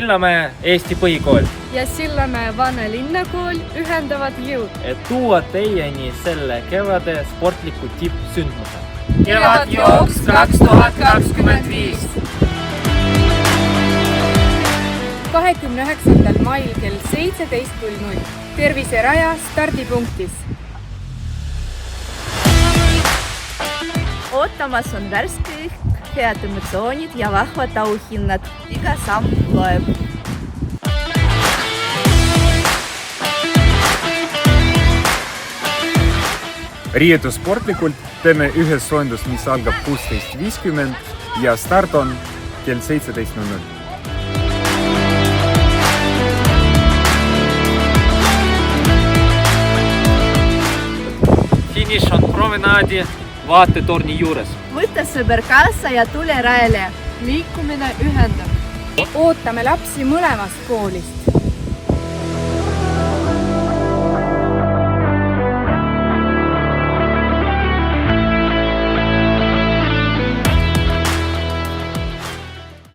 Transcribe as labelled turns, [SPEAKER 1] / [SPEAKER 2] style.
[SPEAKER 1] Sillamäe Eesti Põhikool
[SPEAKER 2] ja Sillamäe Vana-Linnakool ühendavad jõud,
[SPEAKER 1] et tuua teieni selle kevade sportliku tippsündmuse.
[SPEAKER 3] Kevadjooks 2025.
[SPEAKER 2] 29. mail kell 17.00 Terviseraja stardipunktis.
[SPEAKER 4] Ootamas on värske õhk, head emotsioonid ja vahvad auhinnad. Iga samm loeb.
[SPEAKER 5] Riietu sportlikult teeme ühes soojendus, mis algab 16.50 ja start on kell 17.00.
[SPEAKER 1] Finiš on promenaadi vaatetorni juures.
[SPEAKER 4] Võta sõber kaasa ja tule rajale.
[SPEAKER 2] Liikumine ühendab. Ootame lapsi mõlemast koolist.